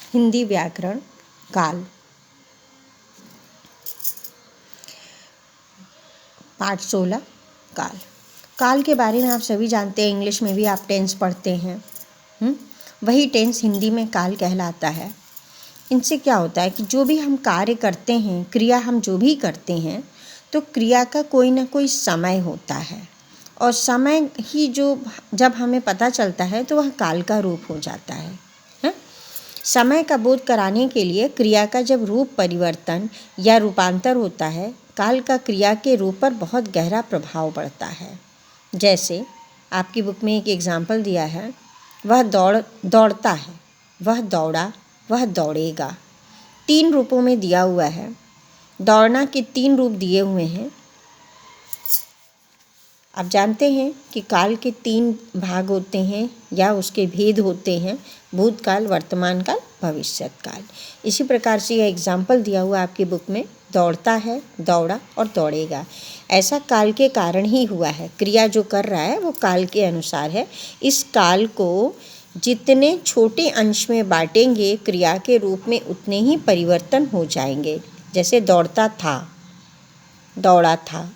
हिंदी व्याकरण काल। पाठ 16 काल। काल के बारे में आप सभी जानते हैं, इंग्लिश में भी आप टेंस पढ़ते हैं। वही टेंस हिंदी में काल कहलाता है। इनसे क्या होता है कि जो भी हम कार्य करते हैं, क्रिया हम जो भी करते हैं, तो क्रिया का कोई ना कोई समय होता है, और समय ही जब हमें पता चलता है तो वह काल का रूप हो जाता है। समय का बोध कराने के लिए क्रिया का जब रूप परिवर्तन या रूपांतर होता है, काल का क्रिया के रूप पर बहुत गहरा प्रभाव पड़ता है। जैसे आपकी बुक में एक एग्जाम्पल दिया है, वह दौड़ता है, वह दौड़ा, वह दौड़ेगा। 3 रूपों में दिया हुआ है। दौड़ना के 3 रूप दिए हुए हैं। आप जानते हैं कि काल के 3 भाग होते हैं या उसके भेद होते हैं: भूतकाल, वर्तमान काल, भविष्यत काल। इसी प्रकार से यह एग्जाम्पल दिया हुआ आपकी बुक में, दौड़ता है, दौड़ा और दौड़ेगा। ऐसा काल के कारण ही हुआ है। क्रिया जो कर रहा है वो काल के अनुसार है। इस काल को जितने छोटे अंश में बांटेंगे, क्रिया के रूप में उतने ही परिवर्तन हो जाएंगे। जैसे दौड़ता था, दौड़ा था,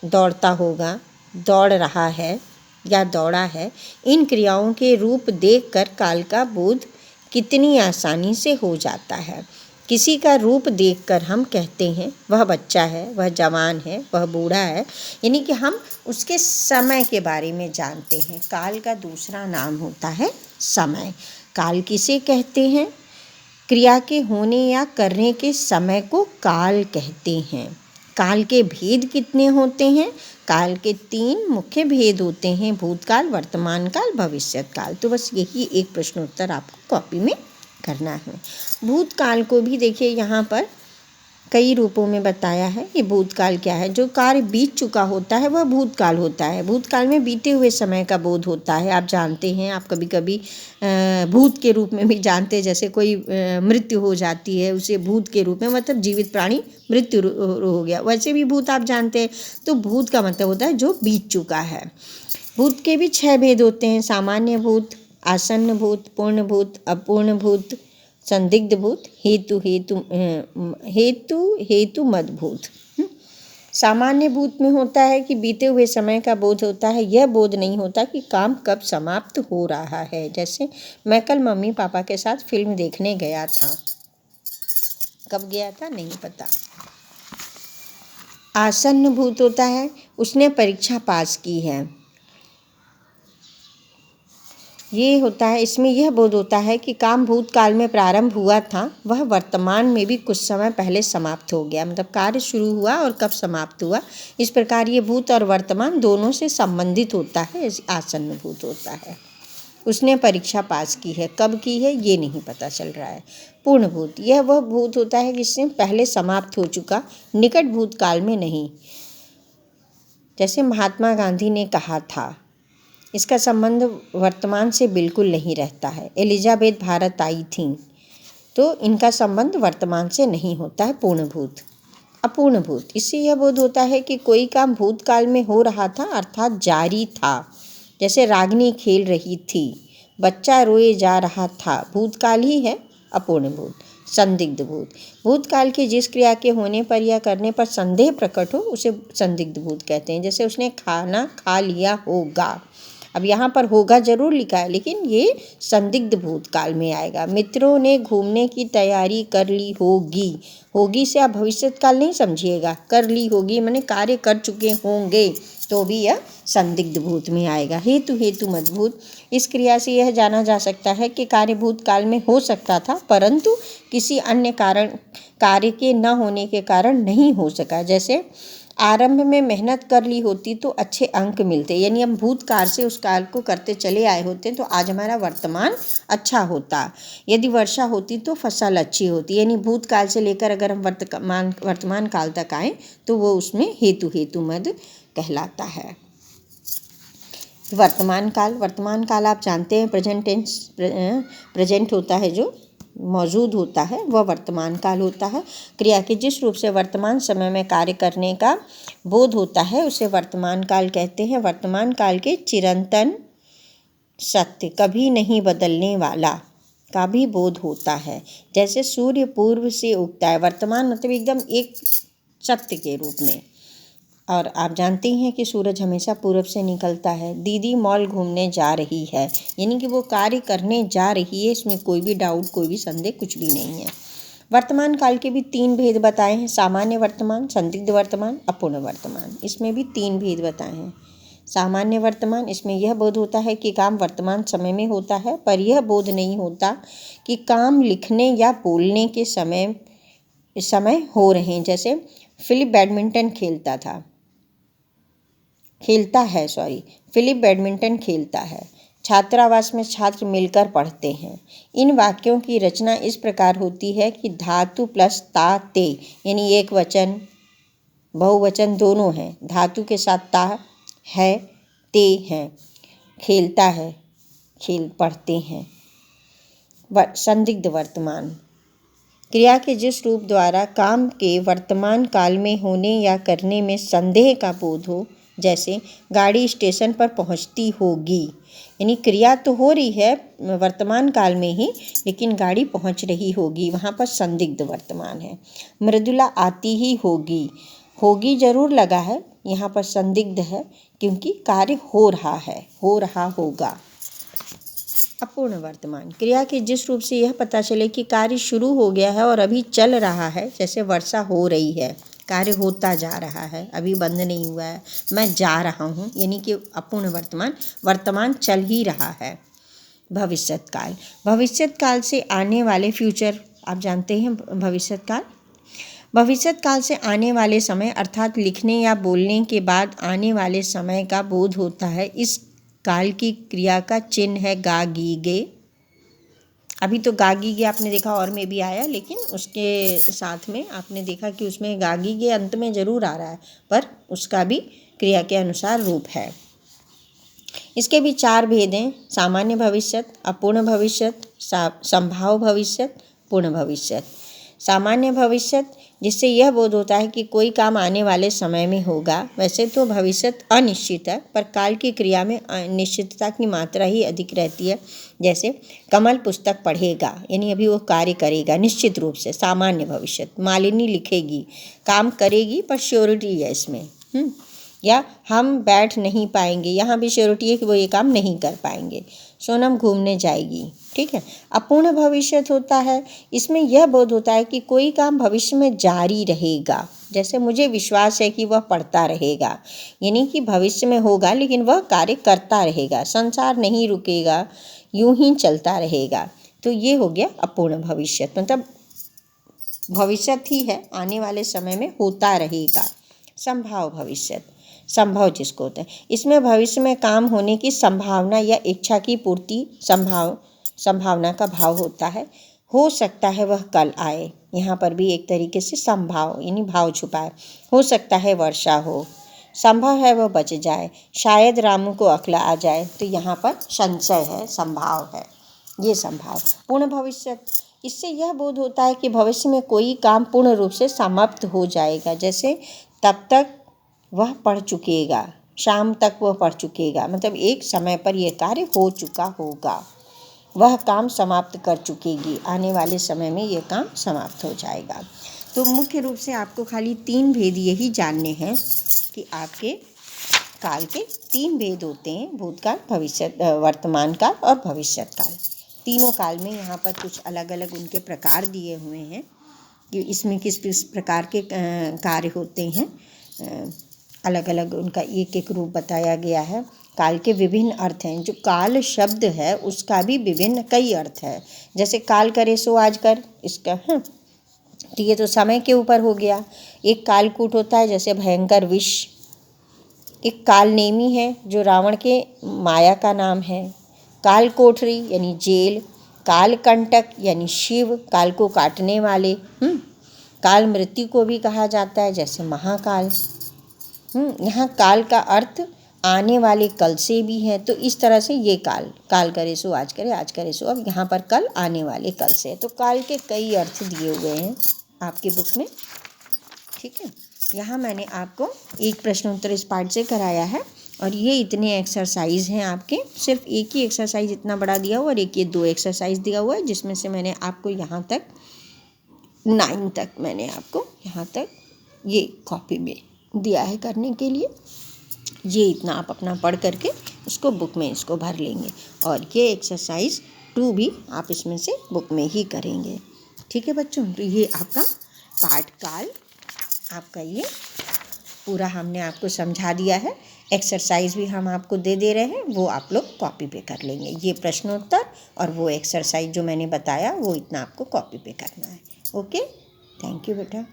दौड़ता होगा, दौड़ रहा है या दौड़ा है। इन क्रियाओं के रूप देखकर काल का बोध कितनी आसानी से हो जाता है। किसी का रूप देखकर हम कहते हैं वह बच्चा है, वह जवान है, वह बूढ़ा है, यानी कि हम उसके समय के बारे में जानते हैं। काल का दूसरा नाम होता है समय। काल किसे कहते हैं? क्रिया के होने या करने के समय को काल कहते हैं। काल के भेद कितने होते हैं? काल के 3 मुख्य भेद होते हैं: भूतकाल, वर्तमान काल, भविष्यत काल। तो बस यही एक प्रश्नोत्तर आपको कॉपी में करना है। भूतकाल को भी देखिए, यहाँ पर कई रूपों में बताया है कि भूतकाल क्या है। जो कार्य बीत चुका होता है वह भूतकाल होता है। भूतकाल में बीते हुए समय का बोध होता है। आप जानते हैं, आप कभी कभी भूत के रूप में भी जानते हैं। जैसे कोई मृत्यु हो जाती है, उसे भूत के रूप में, मतलब जीवित प्राणी मृत्यु हो गया, वैसे भी भूत आप जानते हैं। तो भूत का मतलब होता है जो बीत चुका है। भूत के भी 6 भेद होते हैं: सामान्य भूत, आसन्न भूत, पूर्ण भूत, अपूर्ण भूत, संदिग्ध भूत, हेतु मदभूत। सामान्य भूत में होता है कि बीते हुए समय का बोध होता है। यह बोध नहीं होता कि काम कब समाप्त हो रहा है। जैसे मैं कल मम्मी पापा के साथ फिल्म देखने गया था। कब गया था नहीं पता। आसन्न भूत होता है, उसने परीक्षा पास की है। ये होता है, इसमें यह बोध होता है कि काम भूतकाल में प्रारंभ हुआ था, वह वर्तमान में भी कुछ समय पहले समाप्त हो गया। मतलब कार्य शुरू हुआ और कब समाप्त हुआ, इस प्रकार ये भूत और वर्तमान दोनों से संबंधित होता है। आसन्न भूत होता है। उसने परीक्षा पास की है, कब की है ये नहीं पता चल रहा है। पूर्ण भूत, यह वह भूत होता है जिससे पहले समाप्त हो चुका, निकट भूतकाल में नहीं। जैसे महात्मा गांधी ने कहा था, इसका संबंध वर्तमान से बिल्कुल नहीं रहता है। एलिजाबेथ भारत आई थी, तो इनका संबंध वर्तमान से नहीं होता है। पूर्णभूत। अपूर्णभूत, इससे यह बोध होता है कि कोई काम भूतकाल में हो रहा था, अर्थात जारी था। जैसे रागिनी खेल रही थी, बच्चा रोए जा रहा था, भूतकाल ही है। अपूर्णभूत। संदिग्ध भूत, भूतकाल की जिस क्रिया के होने पर या करने पर संदेह प्रकट हो उसे संदिग्ध भूत कहते हैं। जैसे उसने खाना खा लिया होगा, अब यहाँ पर होगा जरूर लिखा है, लेकिन ये संदिग्ध भूतकाल में आएगा। मित्रों ने घूमने की तैयारी कर ली होगी, होगी से आप भविष्यत काल नहीं समझिएगा। कर ली होगी माने कार्य कर चुके होंगे, तो भी यह संदिग्ध भूत में आएगा। हेतु मदभूत, इस क्रिया से यह जाना जा सकता है कि कार्य भूतकाल में हो सकता था, परंतु किसी अन्य कारण, कार्य के न होने के कारण नहीं हो सका। जैसे आरंभ में मेहनत कर ली होती तो अच्छे अंक मिलते, यानी हम भूतकाल से उस काल को करते चले आए होते तो आज हमारा वर्तमान अच्छा होता। यदि वर्षा होती तो फसल अच्छी होती, यानी भूतकाल से लेकर अगर हम वर्तमान काल तक आए तो वो उसमें हेतु मद कहलाता है। वर्तमान काल आप जानते हैं, प्रेजेंट टेंस, प्रेजेंट होता है जो मौजूद होता है, वह वर्तमान काल होता है। क्रिया के जिस रूप से वर्तमान समय में कार्य करने का बोध होता है उसे वर्तमान काल कहते हैं। वर्तमान काल के चिरंतन, सत्य, कभी नहीं बदलने वाला, का भी बोध होता है। जैसे सूर्य पूर्व से उगता है, वर्तमान मतलब एकदम एक सत्य के रूप में। और आप जानते हैं कि सूरज हमेशा पूरब से निकलता है। दीदी मॉल घूमने जा रही है, यानी कि वो कार्य करने जा रही है, इसमें कोई भी डाउट, कोई भी संदेह कुछ भी नहीं है। वर्तमान काल के भी 3 भेद बताए हैं, सामान्य वर्तमान, संदिग्ध वर्तमान, अपूर्ण वर्तमान। इसमें भी 3 भेद बताए हैं। सामान्य वर्तमान, इसमें यह बोध होता है कि काम वर्तमान समय में होता है, पर यह बोध नहीं होता कि काम लिखने या बोलने के समय हो रहे हैं। जैसे फिलिप बैडमिंटन खेलता है। छात्रावास में छात्र मिलकर पढ़ते हैं। इन वाक्यों की रचना इस प्रकार होती है कि धातु प्लस ता ते, यानी एक वचन बहुवचन दोनों हैं। धातु के साथ ता है, ते हैं। खेलता है, पढ़ते हैं। संदिग्ध वर्तमान, क्रिया के जिस रूप द्वारा काम के वर्तमान काल में होने या करने में संदेह का बोध हो। जैसे गाड़ी स्टेशन पर पहुंचती होगी, यानी क्रिया तो हो रही है वर्तमान काल में ही, लेकिन गाड़ी पहुंच रही होगी, वहाँ पर संदिग्ध वर्तमान है। मृदुला आती ही होगी जरूर लगा है, यहाँ पर संदिग्ध है क्योंकि कार्य हो रहा होगा। अपूर्ण वर्तमान, क्रिया के जिस रूप से यह पता चले कि कार्य शुरू हो गया है और अभी चल रहा है। जैसे वर्षा हो रही है, कार्य होता जा रहा है, अभी बंद नहीं हुआ है, मैं जा रहा हूँ, यानी कि अपूर्ण वर्तमान चल ही रहा है। भविष्यत काल से आने वाले फ्यूचर, आप जानते हैं भविष्यत काल से आने वाले समय अर्थात लिखने या बोलने के बाद आने वाले समय का बोध होता है। इस काल की क्रिया का चिन्ह है गा गी गे। अभी तो गा गी गे आपने देखा और में भी आया, लेकिन उसके साथ में आपने देखा कि उसमें गा गी गे अंत में ज़रूर आ रहा है, पर उसका भी क्रिया के अनुसार रूप है। इसके भी 4 भेद हैं, सामान्य भविष्यत, अपूर्ण भविष्यत, संभाव भविष्यत, पूर्ण भविष्यत। सामान्य भविष्यत, जिससे यह बोध होता है कि कोई काम आने वाले समय में होगा। वैसे तो भविष्यत अनिश्चित है, पर काल की क्रिया में अनिश्चितता की मात्रा ही अधिक रहती है। जैसे कमल पुस्तक पढ़ेगा, यानी अभी वो कार्य करेगा निश्चित रूप से, सामान्य भविष्यत। मालिनी लिखेगी, काम करेगी पर श्योरिटी है इसमें। या हम बैठ नहीं पाएंगे, यहाँ भी श्योरिटी है कि वो ये काम नहीं कर पाएंगे। सोनम घूमने जाएगी, ठीक है। अपूर्ण भविष्यत होता है, इसमें यह बोध होता है कि कोई काम भविष्य में जारी रहेगा। जैसे मुझे विश्वास है कि वह पढ़ता रहेगा, यानी कि भविष्य में होगा लेकिन वह कार्य करता रहेगा, संसार नहीं रुकेगा, यूं ही चलता रहेगा। तो ये हो गया अपूर्ण भविष्यत, मतलब भविष्यत ही है, आने वाले समय में होता रहेगा। संभाव भविष्यत, संभव जिसको होता है, इसमें भविष्य में काम होने की संभावना या इच्छा की पूर्ति संभावना का भाव होता है। हो सकता है वह कल आए, यहाँ पर भी एक तरीके से संभाव यानी भाव छुपा है। हो सकता है वर्षा हो, संभव है वह बच जाए, शायद रामू को अक्ल आ जाए। तो यहाँ पर संशय है, संभाव है, ये संभाव। पूर्ण भविष्यत, इससे यह बोध होता है कि भविष्य में कोई काम पूर्ण रूप से समाप्त हो जाएगा। जैसे तब तक वह पढ़ चुकेगा, शाम तक वह पढ़ चुकेगा, मतलब एक समय पर यह कार्य हो चुका होगा, वह काम समाप्त कर चुकेगी, आने वाले समय में यह काम समाप्त हो जाएगा। तो मुख्य रूप से आपको खाली 3 भेद यही जानने हैं कि आपके काल के 3 भेद होते हैं, भूतकाल, वर्तमान काल और भविष्यत काल। तीनों काल में यहाँ पर कुछ अलग अलग उनके प्रकार दिए हुए हैं कि इसमें किस किस प्रकार के कार्य होते हैं, अलग अलग उनका एक एक रूप बताया गया है। काल के विभिन्न अर्थ हैं, जो काल शब्द है उसका भी विभिन्न कई अर्थ है। जैसे काल करे सो आज कर, इसका तो ये तो समय के ऊपर हो गया। एक कालकूट होता है जैसे भयंकर विष। एक काल नेमी है जो रावण के माया का नाम है। काल कोठरी यानी जेल। काल कंटक यानी शिव, काल को काटने वाले। काल मृत्यु को भी कहा जाता है जैसे महाकाल। यहाँ काल का अर्थ आने वाले कल से भी है। तो इस तरह से ये काल करे सो आज करे, आज करे सो अब, यहाँ पर कल आने वाले कल से। तो काल के कई अर्थ दिए हुए हैं आपकी बुक में, ठीक है। यहाँ मैंने आपको एक प्रश्नोत्तर इस पाठ से कराया है। और ये इतने एक्सरसाइज हैं आपके, सिर्फ एक ही एक्सरसाइज इतना बड़ा दिया हुआ और एक ये 2 एक्सरसाइज दिया हुआ है, जिसमें से मैंने आपको यहाँ तक 9 तक मैंने आपको यहाँ तक ये कॉपी में दिया है करने के लिए। ये इतना आप अपना पढ़ करके उसको बुक में इसको भर लेंगे, और ये एक्सरसाइज 2 भी आप इसमें से बुक में ही करेंगे। ठीक है बच्चों, तो ये आपका पाठकाल आपका ये पूरा हमने आपको समझा दिया है। एक्सरसाइज भी हम आपको दे रहे हैं, वो आप लोग कॉपी पे कर लेंगे। ये प्रश्नोत्तर और वो एक्सरसाइज जो मैंने बताया वो इतना आपको कॉपी पे करना है। ओके, थैंक यू बेटा।